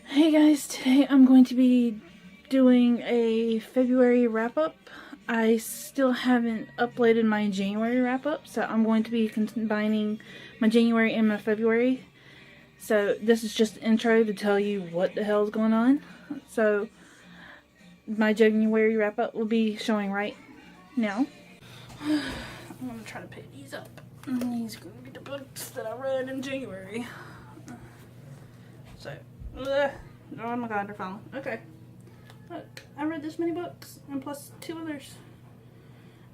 Hey guys, today I'm going to be doing a February wrap-up. I still haven't uploaded my January wrap-up, so I'm going to be combining my January and my February. So this is just an intro to tell you what the hell is going on. So my January wrap-up will be showing right now. I'm going to try to pick these up. These are going to be the books that I read in January. So, oh my god, they're falling. Okay. Look, I read this many books, and plus 2 others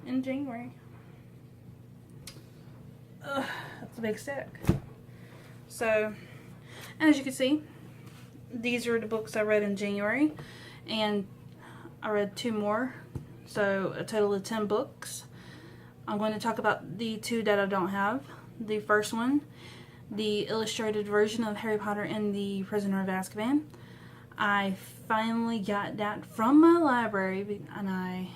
in January. That's a big stack. So, as you can see, these are the books I read in January, and I read 2 more, so a total of 10 books. I'm going to talk about the 2 that I don't have. The first one, the illustrated version of Harry Potter and the Prisoner of Azkaban. I finally got that from my library, and I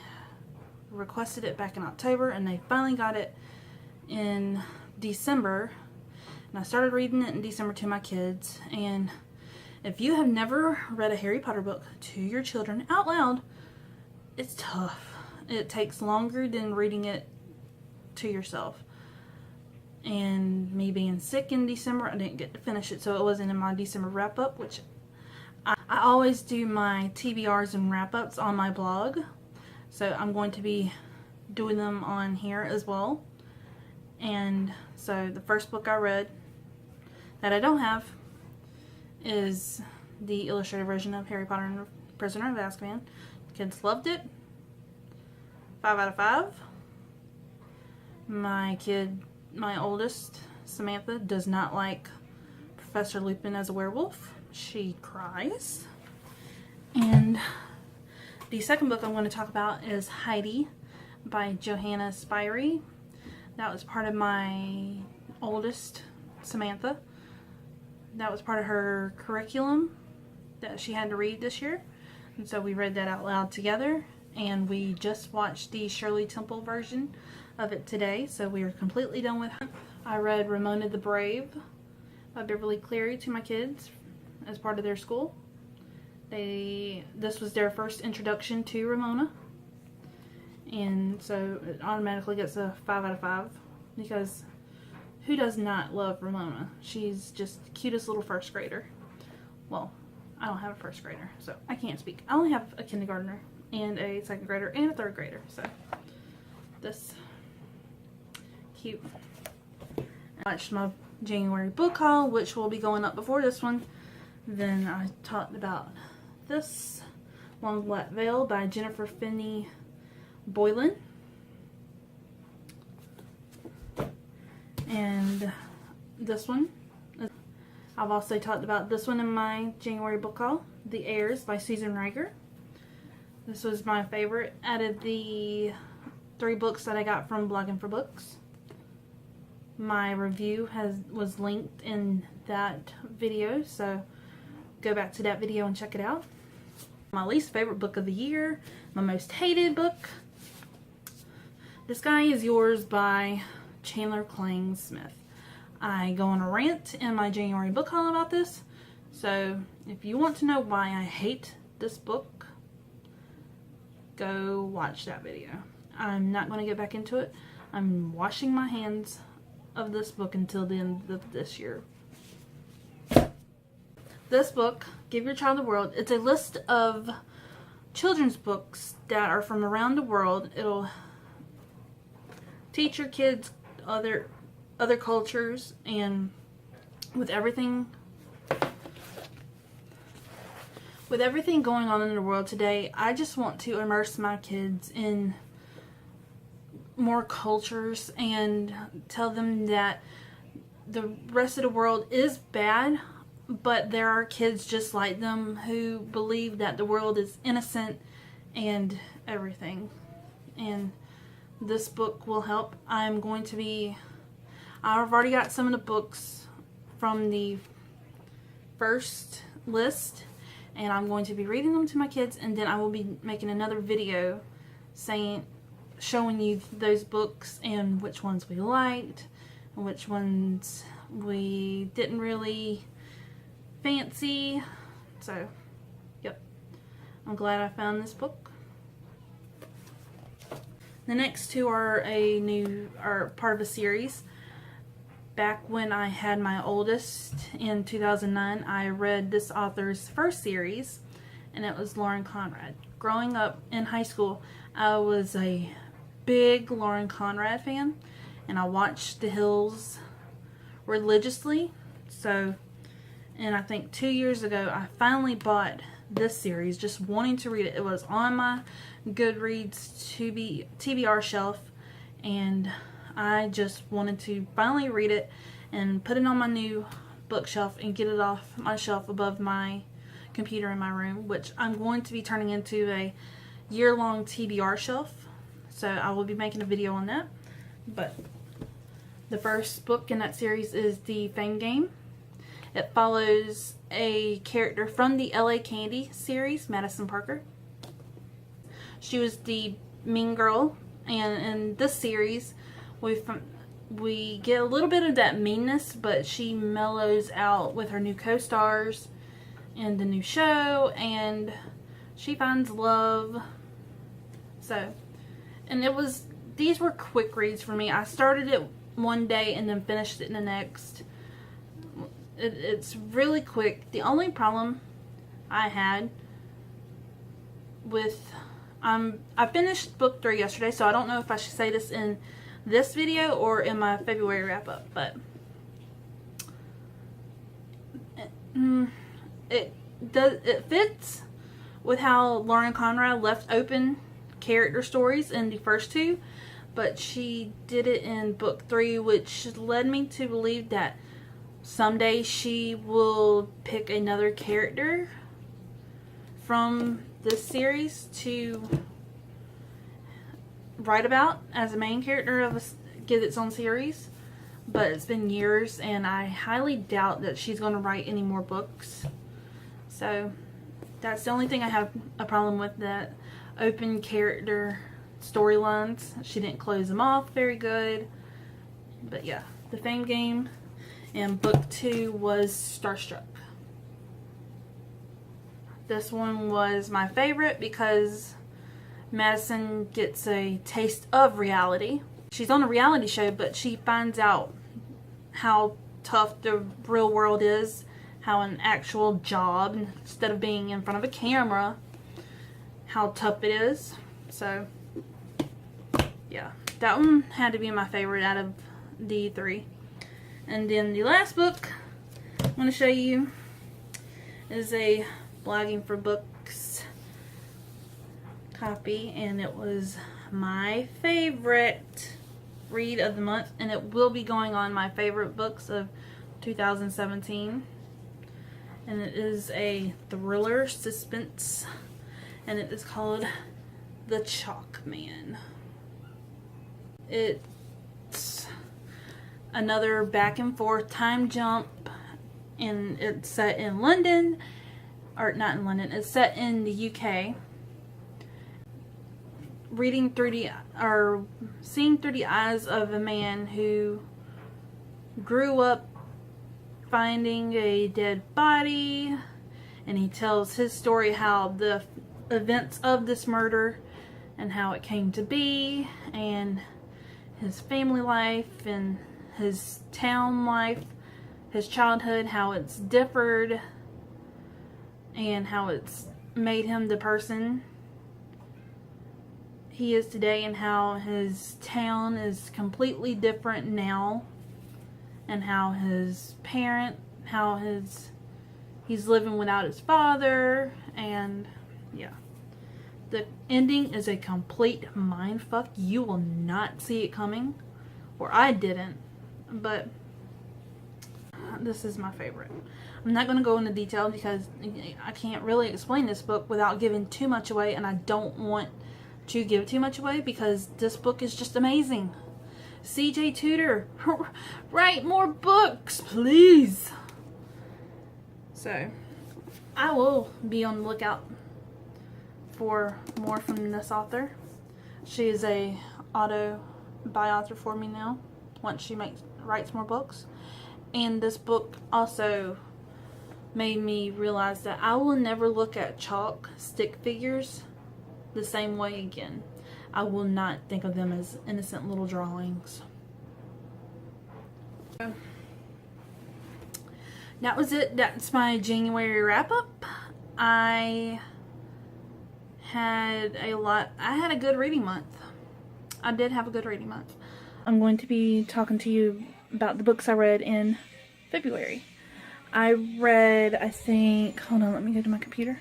requested it back in October, and they finally got it in December. And I started reading it in December to my kids. And if you have never read a Harry Potter book to your children out loud, it's tough. It takes longer than reading it to yourself. And me being sick in December, I didn't get to finish it, so it wasn't in my December wrap-up, which I always do my TBRs and wrap-ups on my blog, so I'm going to be doing them on here as well. And so the first book I read that I don't have is the illustrated version of Harry Potter and the Prisoner of Azkaban. Kids loved it. 5 out of 5. My oldest, Samantha, does not like Professor Lupin as a werewolf. She cries. And the second book I'm going to talk about is Heidi by Johanna Spyri. That was part of my oldest, Samantha. That was part of her curriculum that she had to read this year. And so we read that out loud together. And we just watched the Shirley Temple version of it today, so we are completely done with her. I read Ramona the Brave by Beverly Cleary to my kids as part of their school. This was their first introduction to Ramona, and so it automatically gets a 5 out of 5 because who does not love Ramona? She's just the cutest little first grader. Well, I don't have a first grader, so I can't speak. I only have a kindergartner and a 2nd grader and a 3rd grader, so this cute. I watched my January book haul, which will be going up before this one. Then I talked about this, Long Black Veil by Jennifer Finney Boylan. And this one, I've also talked about this one in my January book haul, The Heirs by Susan Reiger. This was my favorite out of the 3 books that I got from Blogging for Books. My review was linked in that video, so go back to that video and check it out. My least favorite book of the year, my most hated book, The Sky Is Yours by Chandler Kling Smith. I go on a rant in my January book haul about this, so if you want to know why I hate this book, go watch that video. I'm not going to get back into it. I'm washing my hands of this book until the end of this year. This book, Give Your Child the World, it's a list of children's books that are from around the world. It'll teach your kids other cultures, and with everything going on in the world today, I just want to immerse my kids in more cultures and tell them that the rest of the world is bad, but there are kids just like them who believe that the world is innocent and everything. And this book will help. I've already got some of the books from the first list, and I'm going to be reading them to my kids, and then I will be making another video showing you those books and which ones we liked and which ones we didn't really fancy. So, yep. I'm glad I found this book. The next two are part of a series. Back when I had my oldest in 2009, I read this author's first series, and it was Lauren Conrad. Growing up in high school, I was a big Lauren Conrad fan, and I watched The Hills religiously. So, and I think 2 years ago, I finally bought this series, just wanting to read it. It was on my Goodreads TBR shelf, and I just wanted to finally read it and put it on my new bookshelf and get it off my shelf above my computer in my room, which I'm going to be turning into a year-long TBR shelf. So I will be making a video on that. But the first book in that series is the Fang Game. It follows a character from the LA Candy series, Madison Parker. She was the mean girl, and in this series we get a little bit of that meanness, but she mellows out with her new co-stars in the new show, and she finds love. So, and these were quick reads for me. I started it one day and then finished it in the next. It's really quick. The only problem I had with I finished book 3 yesterday, so I don't know if I should say this in this video or in my February wrap up, but it fits with how Lauren Conrad left open character stories in the first 2, but she did it in book 3, which led me to believe that someday she will pick another character from this series to write about as a main character of get its own series. But it's been years, and I highly doubt that she's going to write any more books. So that's the only thing I have a problem with, that open character storylines. She didn't close them off very good. But yeah, the Fang Game. And book 2 was Starstruck. This one was my favorite because Madison gets a taste of reality. She's on a reality show, but she finds out how tough the real world is, how an actual job, instead of being in front of a camera, how tough it is. So, yeah, that one had to be my favorite out of the 3. And then the last book I'm going to show you is a Blogging for Books copy, and it was my favorite read of the month, and it will be going on my favorite books of 2017. And it is a thriller suspense, and it is called The Chalk Man. It's another back and forth time jump, and it's set in London, or not in London, it's set in the UK. Seeing through the eyes of a man who grew up finding a dead body, and he tells his story, how the events of this murder and how it came to be, and his family life and his town life, his childhood, how it's differed, and how it's made him the person he is today, and how his town is completely different now, and how his he's living without his father, and yeah. The ending is a complete mindfuck. You will not see it coming, or I didn't, but this is my favorite. I'm not going to go into detail because I can't really explain this book without giving too much away, and I don't want to give too much away because this book is just amazing. CJ Tudor, write more books, please. So, I will be on the lookout for more from this author. She is a auto-buy author for me now, once she writes more books. And this book also made me realize that I will never look at chalk stick figures the same way again. I will not think of them as innocent little drawings. That was it. That's my January wrap up. I had a good reading month. I did have a good reading month. I'm going to be talking to you about the books I read in February. I read, I think, hold on, let me go to my computer.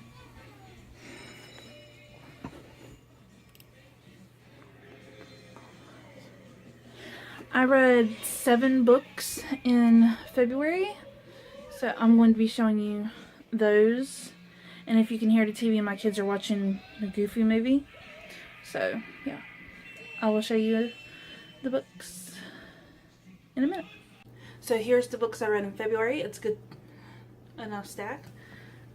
I read 7 books in February, so I'm going to be showing you those. And if you can hear the TV, my kids are watching the Goofy movie. So, yeah, I will show you the books in a minute. So here's the books I read in February. It's good enough stack.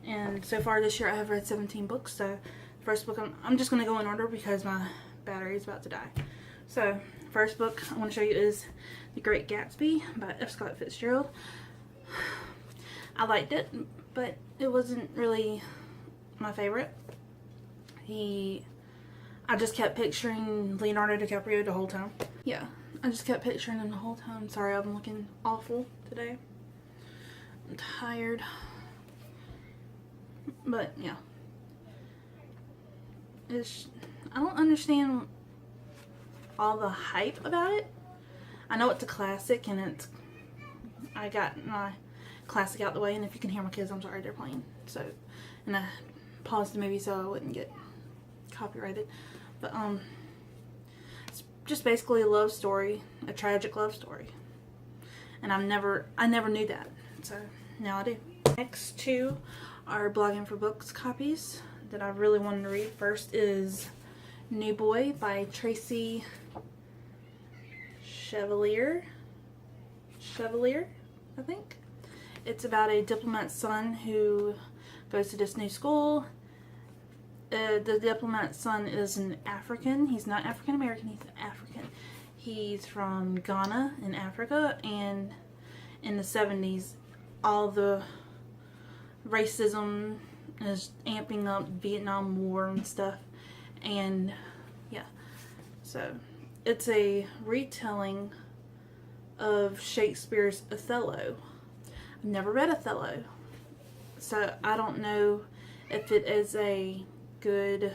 And so far this year I have read 17 books. So first book, I'm just going to go in order because my battery is about to die. So first book I want to show you is The Great Gatsby by F. Scott Fitzgerald. I liked it, but it wasn't really my favorite. I just kept picturing Leonardo DiCaprio the whole time. Yeah, I just kept picturing him the whole time. Sorry, I'm looking awful today. I'm tired. But, yeah. I don't understand all the hype about it. I know it's a classic, and I got my classic out the way, and if you can hear my kids, I'm sorry, they're playing. So, and I paused the movie so I wouldn't get copyrighted. But, it's just basically a love story, a tragic love story. And I never knew that. So, now I do. Next 2 are Blogging for Books copies that I really wanted to read. First is New Boy by Tracy Chevalier, I think. It's about a diplomat's son who goes to this new school. The diplomat's son is an African. He's not African American, he's African. He's from Ghana in Africa, and in the 70s, all the racism is amping up, Vietnam War and stuff. And yeah, so it's a retelling of Shakespeare's Othello. I've never read Othello, so I don't know if it is a good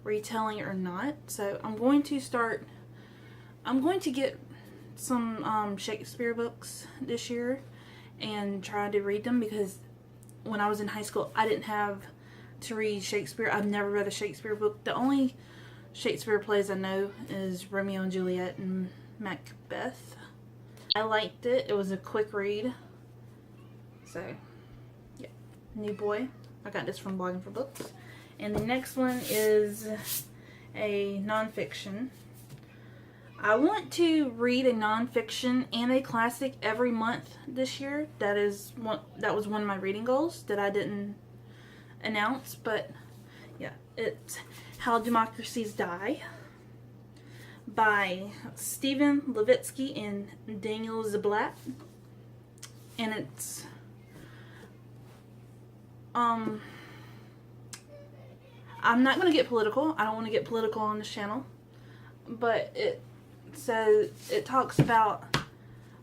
retelling or not. So I'm going to get some Shakespeare books this year and try to read them, because when I was in high school I didn't have to read Shakespeare. I've never read a Shakespeare book. The only Shakespeare plays I know is Romeo and Juliet and Macbeth. I liked it. It was a quick read. So, yeah. New Boy. I got this from Blogging for Books. And the next one is a nonfiction. I want to read a nonfiction and a classic every month this year. That was one of my reading goals that I didn't announce, but yeah, it's How Democracies Die by Stephen Levitsky and Daniel Ziblatt. And it's I'm not going to get political. I don't want to get political on this channel, but it talks about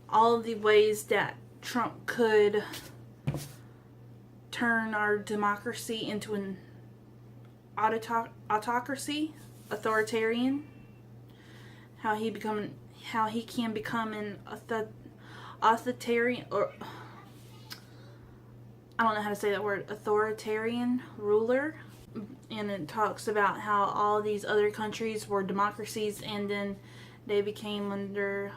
all of the ways that Trump could turn our democracy into an autocracy, authoritarian. How he can become an authoritarian, or I don't know how to say that word, authoritarian ruler. And it talks about how all these other countries were democracies, and then they became under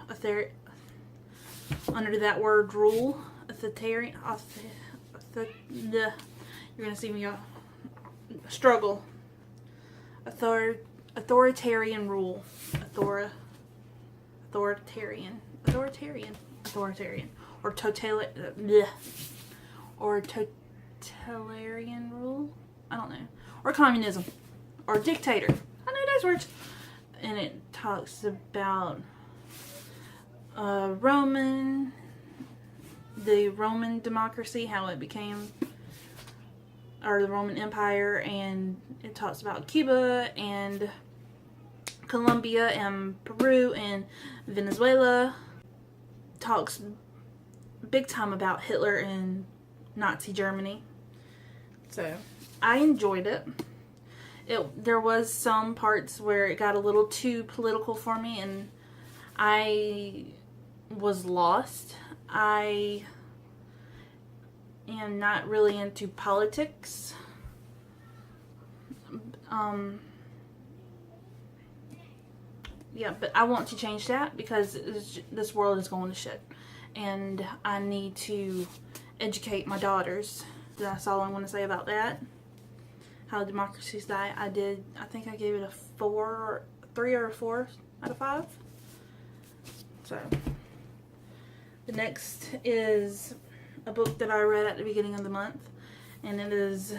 that word rule, authoritarian. You're gonna see me struggle. Authoritarian rule. Authoritarian, or totalitarian rule. I don't know. Or communism, or dictator. I know those words. And it talks about the the Roman democracy, how it became, or the Roman Empire, and it talks about Cuba and Colombia and Peru and Venezuela. Talks big time about Hitler and Nazi Germany. So I enjoyed it. There was some parts where it got a little too political for me, and I was lost. I am not really into politics. Yeah, but I want to change that because this world is going to shit. And I need to educate my daughters. That's all I'm going to say about that. How democracies die. I think I gave it a 3 or a 4 out of 5. So, the next is a book that I read at the beginning of the month. And it is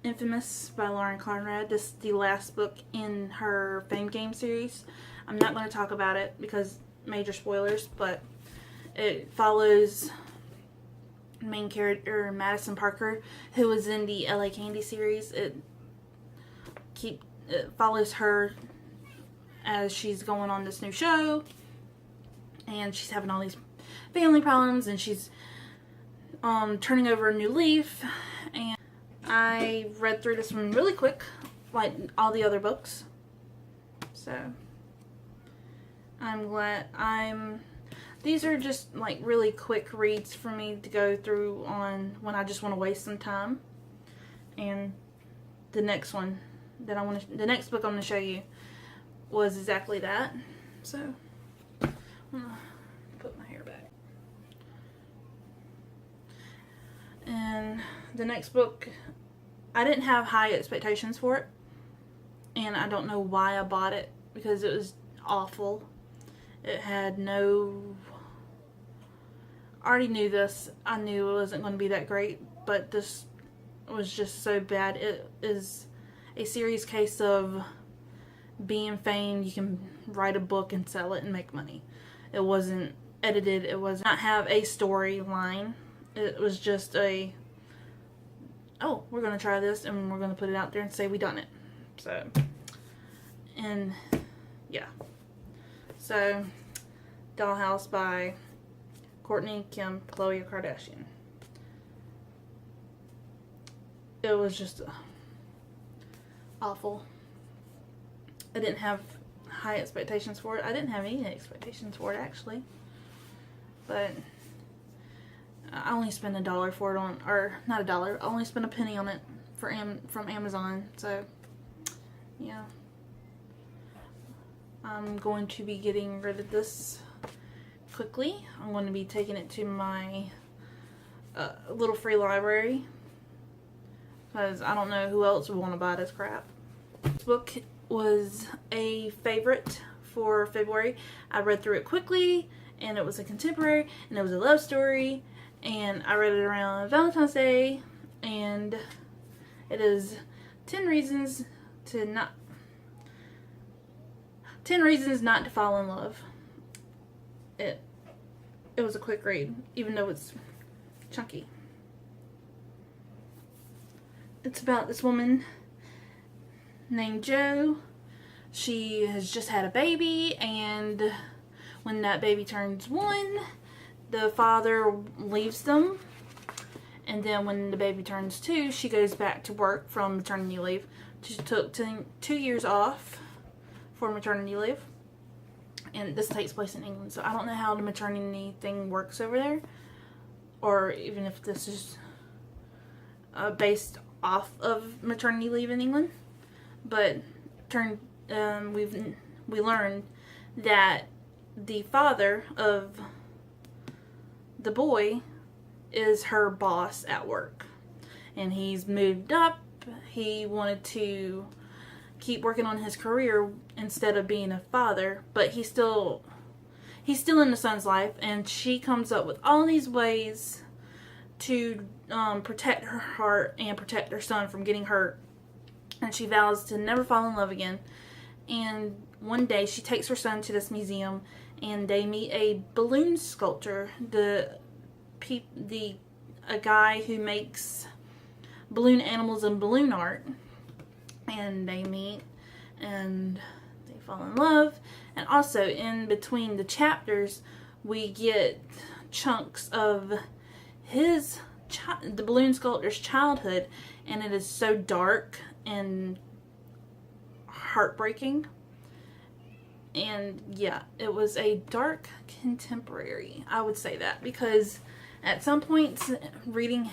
Infamous by Lauren Conrad. This is the last book in her Fang Game series. I'm not going to talk about it because major spoilers, but it follows main character Madison Parker, who was in the LA Candy series. It follows her as she's going on this new show, and she's having all these family problems, and she's turning over a new leaf. And I read through this one really quick, like all the other books. So I'm glad. These are just like really quick reads for me to go through on when I just want to waste some time. And the next one that the next book I'm going to show you was exactly that. So I'm going to put my hair back. And the next book, I didn't have high expectations for it, and I don't know why I bought it, because it was awful. It had no... I already knew this. I knew it wasn't going to be that great, but this was just so bad. It is a serious case of being famed. You can write a book and sell it and make money. It wasn't edited. It was not have a storyline. It was just a, oh, we're going to try this and we're going to put it out there and say we done it. So, and yeah. So, Dollhouse by Kourtney, Kim, Khloe Kardashian. It was just awful. I didn't have high expectations for it. I didn't have any expectations for it, actually. But I only spent $1 for it on, or not $1, I only spent a penny on it from Amazon. So, yeah. I'm going to be getting rid of this quickly. I'm going to be taking it to my little free library, because I don't know who else would want to buy this crap. This book was a favorite for February. I read through it quickly, and it was a contemporary, and it was a love story, and I read it around Valentine's Day, and it is 10 Reasons Not to Fall in Love. It was a quick read, even though it's chunky. It's about this woman named Jo. She has just had a baby, and when that baby turns 1, the father leaves them. And then when the baby turns 2, she goes back to work from maternity leave. She took 2 years off for maternity leave. And this takes place in England, so I don't know how the maternity thing works over there, or even if this is based off of maternity leave in England. But we learned that the father of the boy is her boss at work, and he's moved up. He wanted to keep working on his career instead of being a father, but he's still in the son's life, and she comes up with all these ways to protect her heart and protect her son from getting hurt, and she vows to never fall in love again. And one day she takes her son to this museum, and they meet a balloon sculptor. a guy who makes balloon animals and balloon art, and they meet and they fall in love. And also in between the chapters we get chunks of the balloon sculptor's childhood, and it is so dark and heartbreaking. And yeah, it was a dark contemporary, I would say that, because at some points reading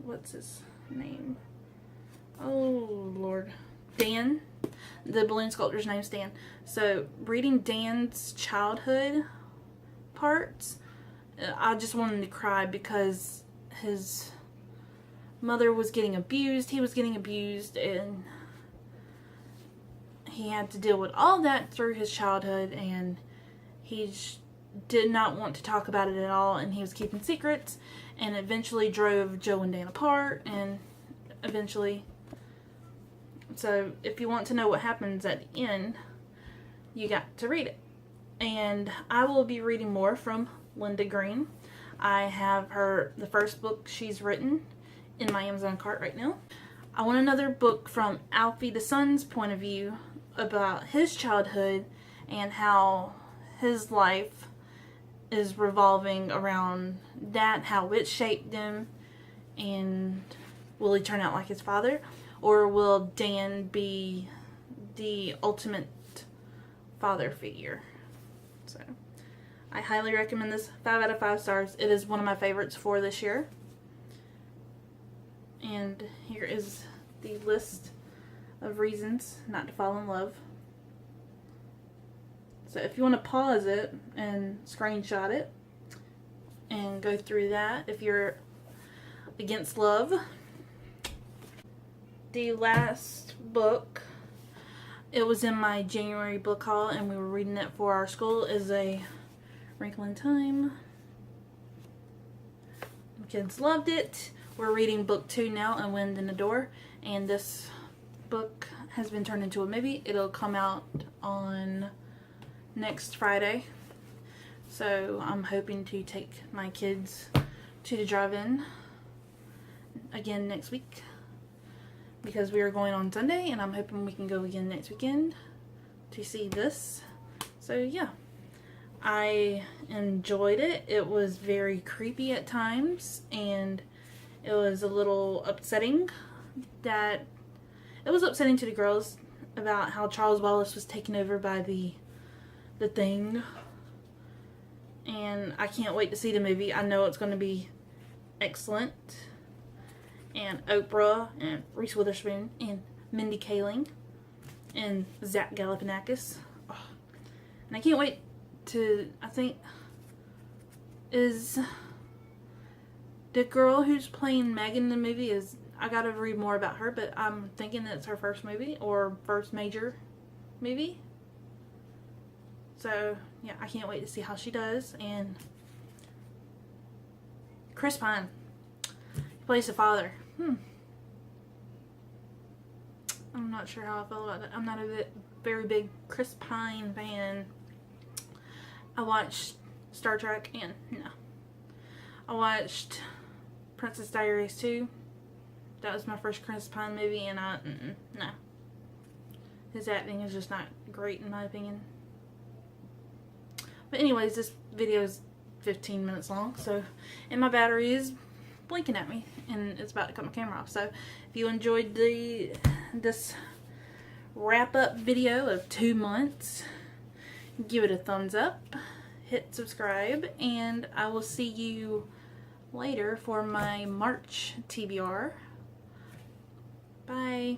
what's his name? Oh Lord. Dan. The balloon sculptor's name's Dan. So reading Dan's childhood parts, I just wanted to cry, because his mother was getting abused, he was getting abused, and he had to deal with all that through his childhood, and he did not want to talk about it at all, and he was keeping secrets, and eventually drove Joe and Dan apart, and eventually... So if you want to know what happens at the end, you got to read it. And I will be reading more from Linda Green. I have the first book she's written in my Amazon cart right now. I want another book from Alfie the Son's point of view about his childhood and how his life is revolving around that, how it shaped him, and will he turn out like his father? Or will Dan be the ultimate father figure? So, I highly recommend this. 5 out of 5 stars. It is one of my favorites for this year. And here is the list of reasons not to fall in love. So if you want to pause it and screenshot it and go through that if you're against love. The last book, it was in my January book haul and we were reading it for our school, is A Wrinkle in Time. The kids loved it. We're reading book 2 now, A Wind in the Door, and this book has been turned into a movie. It'll come out on next Friday, so I'm hoping to take my kids to the drive-in again next week, because we are going on Sunday, and I'm hoping we can go again next weekend to see this. So yeah, I enjoyed it. It was very creepy at times, and it was a little upsetting that it was upsetting to the girls about how Charles Wallace was taken over by the Thing. And I can't wait to see the movie. I know it's going to be excellent. And Oprah and Reese Witherspoon and Mindy Kaling and Zach Galifianakis. Oh. And I can't wait to, I think, is the girl who's playing Megan in the movie, is, I gotta read more about her, but I'm thinking that it's her first movie or first major movie. So yeah, I can't wait to see how she does. And Chris Pine, he plays the father. I'm not sure how I feel about that. I'm not a very big Chris Pine fan. I watched Star Trek and no. I watched Princess Diaries 2. That was my first Chris Pine movie, and no. His acting is just not great in my opinion. But anyways, this video is 15 minutes long, so, and my battery is blinking at me, and it's about to cut my camera off. So if you enjoyed this wrap-up video of 2 months, give it a thumbs up, hit subscribe, and I will see you later for my March TBR. Bye.